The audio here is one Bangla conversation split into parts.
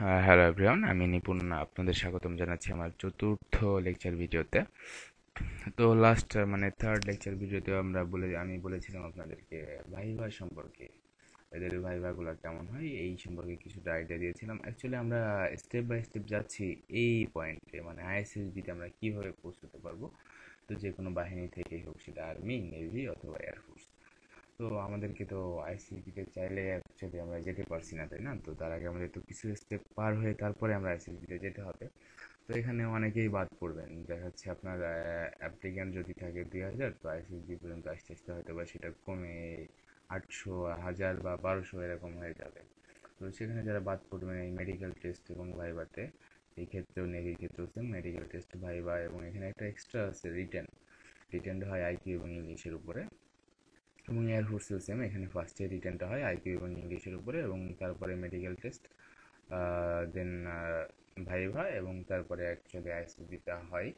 হ্যালো এভরিওয়ান, আমি নিপুণ আপনাদের স্বাগতম জানাচ্ছি আমার চতুর্থ লেকচার ভিডিওতে। তো লাস্ট মানে থার্ড লেকচার ভিডিওতে আমি বলেছিলাম আপনাদেরকে ভাইভা সম্পর্কে, এদের ভাইভাগুলো কেমন হয় এই সম্পর্কে কিছুটা আইডিয়া দিয়েছিলাম। অ্যাকচুয়ালি আমরা স্টেপ বাই স্টেপ যাচ্ছি এই পয়েন্টে, মানে আইএসএসবিতে আমরা কিভাবে পৌঁছতে পারবো। তো যে কোনো বাহিনী থেকেই হোক, সেটা আর্মি, নেভি অথবা এয়ারফোর্স। তো আমাদেরকে তো আইসিসিতে চাইলে অ্যাকচুয়ালি আমরা যেতে পারছি না, তাই না? তো তার আগে আমাদের তো কিছু স্টেপ পার হয়ে তারপরে আমরা আইসিসিতে যেতে হবে। তো এখানে অনেকেই বাদ পড়বেন, দেখা যাচ্ছে আপনার অ্যাপ্লিক্যান্ট যদি থাকে 2000, তো আইসিসি পর্যন্ত আসতে আসতে হয়তো বা সেটা কমে 800, 1000 বা 1200 এরকম হয়ে যাবে। তো সেখানে যারা বাদ পড়বেন এই মেডিকেল টেস্ট এবং ভাইভাতে, এই ক্ষেত্রেও নেভির ক্ষেত্রেও সেম মেডিকেল টেস্ট, ভাইভা, এবং এখানে একটা এক্সট্রা আছে রিটেন। রিটেনটা হয় আইকিউ এবং ইংলিশের উপরে, এবং এয়ারফোর্সেও সেম, এখানে ফার্স্টে রিটেনটা হয় আইকিউ এবং ইংলিশের উপরে, এবং তারপরে মেডিকেল টেস্ট, দেন ভাইভা, এবং তারপরে অ্যাকচুয়ালি আইএসবিটা হয়।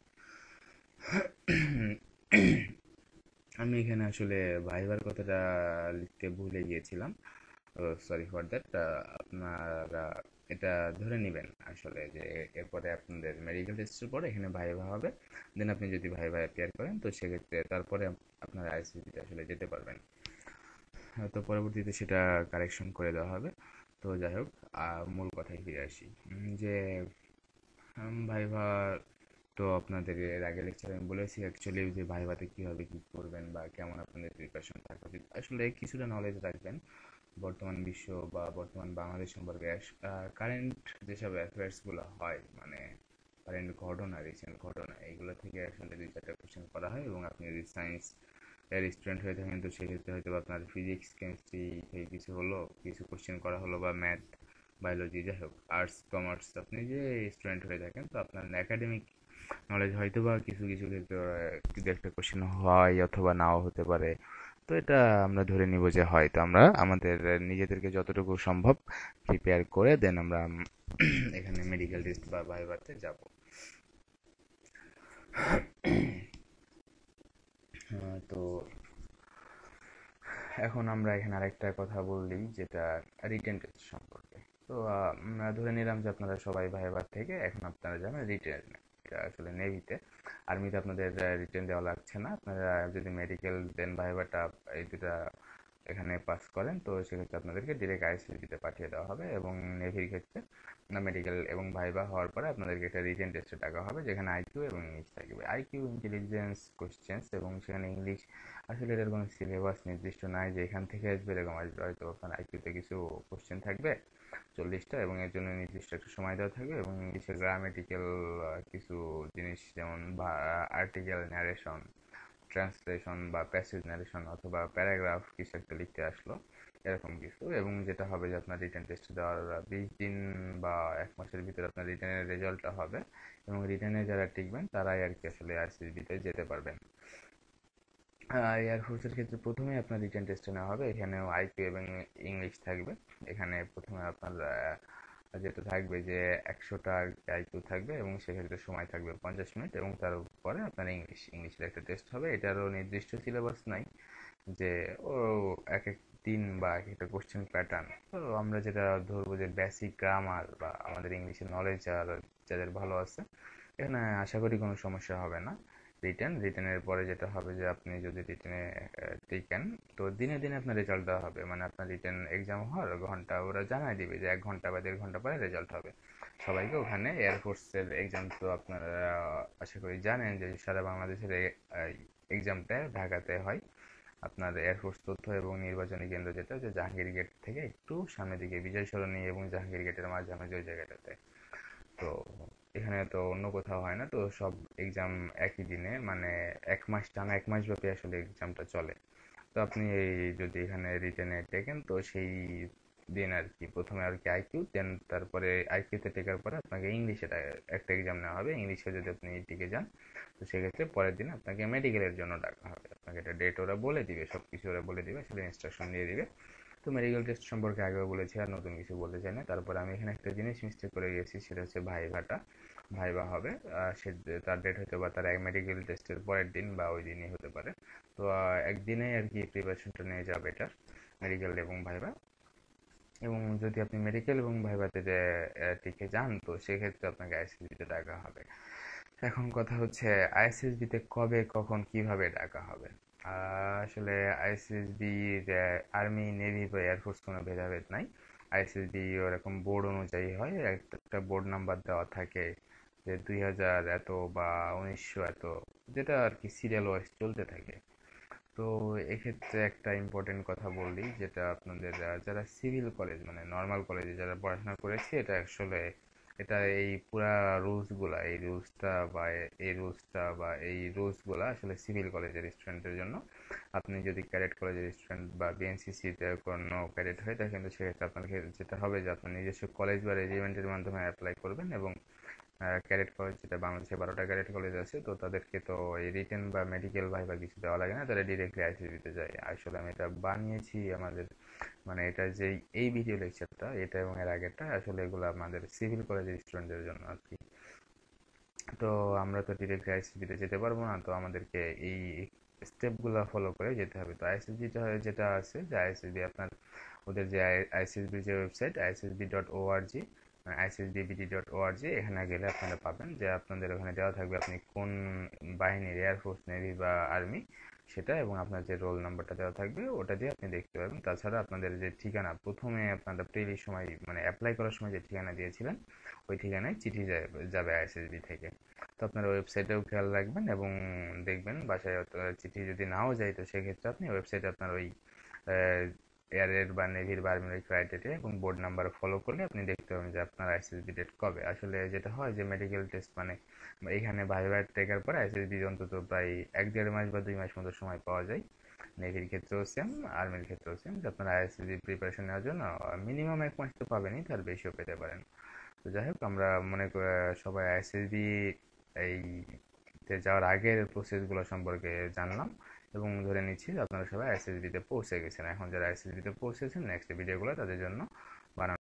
আমি এখানে আসলে ভাইভার কথাটা লিখতে ভুলে গিয়েছিলাম, সরি ফর দ্যাট। আপনারা এটা ধরে নেবেন আসলে যে এরপরে আপনাদের মেডিকেল টেস্টের পরে এখানে ভাইভা হবে। দেন আপনি যদি ভাইভা অ্যাপিয়ার করেন, তো সেক্ষেত্রে তারপরে আপনার আইএসবিতে আসলে যেতে পারবেন। তো পরবর্তীতে সেটা কারেকশন করে দেওয়া হবে। তো যাই হোক, মূল কথায় ফিরে আসি। যে ভাইভা, তো আপনাদের এর আগে লেকচারে আমি বলেছি অ্যাকচুয়ালি যে ভাইভাতে কীভাবে কী করবেন বা কেমন আপনাদের প্রিপারেশন থাকা উচিত। আসলে কিছুটা নলেজ রাখবেন বর্তমান বিশ্ব বা বর্তমান বাংলাদেশ সম্পর্কে, কারেন্ট যেসব অ্যাফেয়ার্সগুলো হয়, মানে কারেন্ট ঘটনা, রিসেন্ট ঘটনা, এইগুলো থেকে আসলে 2-4টা কোশ্চেন করা হয়। এবং আপনি যদি সায়েন্স এর স্টুডেন্ট হয়ে থাকেন, তো সেক্ষেত্রে হয়তো আপনার ফিজিক্স, কেমিস্ট্রি থেকে কিছু হলো, কিছু কোশ্চেন করা হলো, বা ম্যাথ, বায়োলজি, যাই হোক, আর্টস, কমার্স, আপনি যে স্টুডেন্ট হয়ে থাকেন, তো আপনার একাডেমিক নলেজ হয়তো বা কিছু কিছু ক্ষেত্রে দু একটা কোশ্চেন হয় অথবা নাও হতে পারে। তো এটা আমরা ধরে নিব যে হয়। তো আমরা আমাদের নিজেদেরকে যতটুকু সম্ভব প্রিপেয়ার করে দেন আমরা এখানে মেডিকেল টেস্ট বা ভাইভাতে যাব। তো এখন আমরা এখানে আরেকটা কথা বললি, যেটা রিটেন টেস্ট সম্পর্কে। তো আমরা ধরে নিলাম যে আপনারা সবাই ভাইবার থেকে এখন আপনারা যাবেন রিটেন। এটা আসলে নেভিতে, আর্মিতে আপনাদের রিটেন দেওয়া লাগছে না। আপনারা যদি মেডিকেল দেন ভাইবাটা, এই দুটা এখানে পাস করেন, তো সেক্ষেত্রে আপনাদেরকে ডিরেক্ট আইএসসিতে পাঠিয়ে দেওয়া হবে। এবং নেভির ক্ষেত্রে মেডিকেল এবং ভাইবা হওয়ার পরে আপনাদেরকে একটা রিটেন টেস্টে টাকা হবে, যেখানে আইকিউ এবং ইংলিশ থাকবে। আইকিউ ইন্টেলিজেন্স কোশ্চেন্স, এবং সেখানে ইংলিশ আসলে এটার কোনো সিলেবাস নির্দিষ্ট নাই যে এখান থেকে আসবে, এরকম আসবে। হয়তো ওখানে আইকিউতে কিছু কোশ্চেন থাকবে 40টা, এবং এর জন্য নির্দিষ্ট একটা সময় দেওয়া থাকবে। এবং ইংলিশের গ্রামেটিক্যাল কিছু জিনিস, যেমন আর্টিকেল ন্যারেশন, ট্রান্সলেশন বা প্যাসেজ ন্যারেশন, অথবা প্যারাগ্রাফ কিছু একটা লিখতে আসলো, এরকম কিছু। এবং যেটা হবে যে আপনার রিটেন টেস্ট দেওয়ার 20 দিন বা 1 মাসের ভিতরে আপনার রিটেনের রেজাল্টটা হবে। এবং রিটেনে যারা টিকবেন তারাই আর কি আসলে আরসিবিতে যেতে পারবেন। এয়ারফোর্সের ক্ষেত্রে প্রথমে আপনার রিটেন টেস্টে নেওয়া হবে, এখানেও আইকিউ এবং ইংলিশ থাকবে। এখানে প্রথমে আপনার যেটা থাকবে যে 100টা আইকিউ থাকবে, এবং সেক্ষেত্রে সময় থাকবে 50 মিনিট, এবং তারপরে আপনার ইংলিশের একটা টেস্ট হবে। এটারও নির্দিষ্ট সিলেবাস নাই যে ও এক এক দিন বা এক একটা কোশ্চেন প্যাটার্ন। তো আমরা যেটা ধরবো যে বেসিক গ্রামার বা আমাদের ইংলিশের নলেজ আর যাদের ভালো আছে, এখানে আশা করি কোনো সমস্যা হবে না। রিটেনের পরে যেটা হবে যে আপনি যদি রিটেনে টিকেন, তো দিনে দিনে আপনার রেজাল্ট দেওয়া হবে। মানে আপনার রিটেন এক্সাম হওয়ার ঘন্টা ওরা জানাই দিবে যে 1 ঘন্টা বা 1.5 ঘন্টা পরে রেজাল্ট হবে সবাইকে ওখানে। এয়ারফোর্সের এক্সাম তো আপনারা আশা করি জানেন যে সারা বাংলাদেশের এক্সামটা ঢাকাতে হয়। আপনার এয়ারফোর্স তথ্য এবং নির্বাচনী কেন্দ্র, যেটা যে জাহাঙ্গীর গেট থেকে একটু সামনের দিকে, বিজয় সরণি এবং জাহাঙ্গীর গেটের মাঝামাঝি ওই জায়গাটাতে। তো এখানে তো অন্য কোথাও হয় না। তো সব এক্সাম একই দিনে, মানে 1 মাস টানা, 1 মাস ব্যাপী আসলে এক্সামটা চলে। তো আপনি এই যদি এখানে রিটেনে টেকেন, তো সেই দিন আর কি প্রথমে আর কি আইকিউ, দেন তারপরে আইকিউতে টেকার পরে আপনাকে ইংলিশে একটা এক্সাম নেওয়া হবে। ইংলিশে যদি আপনি টিকে যান, তো সেক্ষেত্রে পরের দিন আপনাকে মেডিকেলের জন্য ডাকা হবে। আপনাকে একটা ডেট ওরা বলে দিবে, সব কিছু ওরা বলে দিবে, সেটা ইনস্ট্রাকশন দিয়ে দিবে। তো মেডিকেল টেস্ট সম্পর্কে আগেও বলেছি, আর নতুন কিছু বলতে চাই না। তারপরে আমি এখানে একটা জিনিস মিস্টেক করে গেছি, সেটা হচ্ছে ভাইভাটা। ভাইভা হবে সে তার ডেট হতে পারে তার মেডিকেল টেস্টের পরের দিন বা ওই দিনই হতে পারে। তো একদিনেই আর কি প্রিপারেশনটা নিয়ে যাবে এটার, মেডিকেল এবং ভাইভা। এবং যদি আপনি মেডিকেল এবং ভাইভাতে টিকে যান তো সেক্ষেত্রে আপনাকে আইএসএসবিতে ডাকা হবে। এখন কথা হচ্ছে আইএসএসবিতে কবে কখন কিভাবে ডাকা হবে। আসলে আইএসএসবি আর্মি নেভি বা এয়ারফোর্স কোনো ভেদাভেদ নাই। আইএসএসবি ওরকম বোর্ড অনুযায়ী হয়, একটা বোর্ড নাম্বার দেওয়া থাকে যে 2000 এত বা 1900 এত, যেটা আর কি সিরিয়াল ওয়াইজ চলতে থাকে। তো এক্ষেত্রে একটা ইম্পর্টেন্ট কথা বললি, যেটা আপনাদের যারা সিভিল কলেজ মানে নর্মাল কলেজে যারা পড়াশোনা করেছে, এটা আসলে এটা এই পুরা রুলসগুলা এই রুলসটা বা এই রুলসগুলা আসলে সিভিল কলেজের স্টুডেন্টের জন্য। আপনি যদি ক্যাডেট কলেজের স্টুডেন্ট বা বিএনসিসিতে কোনো ক্যাডেট হয়ে থাকেন তো সেক্ষেত্রে আপনাকে যেটা হবে যে আপনার নিজস্ব কলেজ বা রেজিমেন্টের মাধ্যমে অ্যাপ্লাই করবেন। এবং ক্যাডেট কলেজ, যেটা বাংলাদেশে 12টা ক্যাডেট কলেজ আছে, তো তাদেরকে তো এই রিটেন বা মেডিকেল ভাইবা কিছু দেওয়া লাগে না, তারা ডিরেক্টলি আইসিসিতে যায়। আসলে আমি এটা বানিয়েছি আমাদের মানে এটা যে এই ভিডিও লেকচারটা এটা এবং এর আগেরটা আসলে এগুলো আমাদের সিভিল কলেজের স্টুডেন্টদের জন্য আর কি। তো আমরা তো ডিরেক্টলি আইসিসিতে যেতে পারবো না, তো আমাদেরকে এই স্টেপগুলো ফলো করে যেতে হবে। তো আইসিসিটা যেটা আছে যে আইসিসবি আপনার ওদের যে আইসিসবি যে ওয়েবসাইট issb.org, issbbt.org, এখানে গেলে আপনারা পাবেন যে আপনাদের ওখানে দেওয়া থাকবে আপনি কোন বাহিনীর, এয়ারফোর্স, নেভি বা আর্মি সেটা, এবং আপনার যে রোল নাম্বারটা দেওয়া থাকবে ওটা দিয়ে আপনি দেখতে পাবেন। তাছাড়া আপনাদের যে ঠিকানা প্রথমে আপনারা প্রিলির সময় মানে অ্যাপ্লাই করার সময় যে ঠিকানা দিয়েছিলেন ওই ঠিকানায় চিঠি যাবে আইএসএসবি থেকে। তো আপনারা ওয়েবসাইটেও খেয়াল রাখবেন এবং দেখবেন বাসায় চিঠি যদি নাও যায় তো সেক্ষেত্রে আপনি ওয়েবসাইটে আপনার ওই এয়ারের বা নেভির বা আর্মির ক্রাইটেরিয়া এবং বোর্ড নাম্বার ফলো করলে আপনি দেখতে পাবেন যে আপনার আইএসএসবি ডেট কবে। আসলে যেটা হয় যে মেডিকেল টেস্ট মানে এখানে ভাইভা টেকার পরে আইএসএসবি অন্তত প্রায় 1-1.5 মাস বা 2 মাস মতো সময় পাওয়া যায়। নেভির ক্ষেত্রেও সেম, আর্মির ক্ষেত্রেও সেম, যে আপনার আইএসএসবি প্রিপারেশন নেওয়ার জন্য মিনিমাম 1 মাস তো পাবেনই, তার বেশিও পেতে পারেন। তো যাই হোক, আমরা সবাই আইএসএসবি এই যাওয়ার আগের প্রসেসগুলো সম্পর্কে জানলাম এবং ধরে নিচ্ছি যে আপনারা সবাই আইএসএসবি তে পৌঁছে গেছেন। এখন যারা আইএসএসবি তে পৌঁছেছেন নেক্সট ভিডিওগুলো তাদের জন্য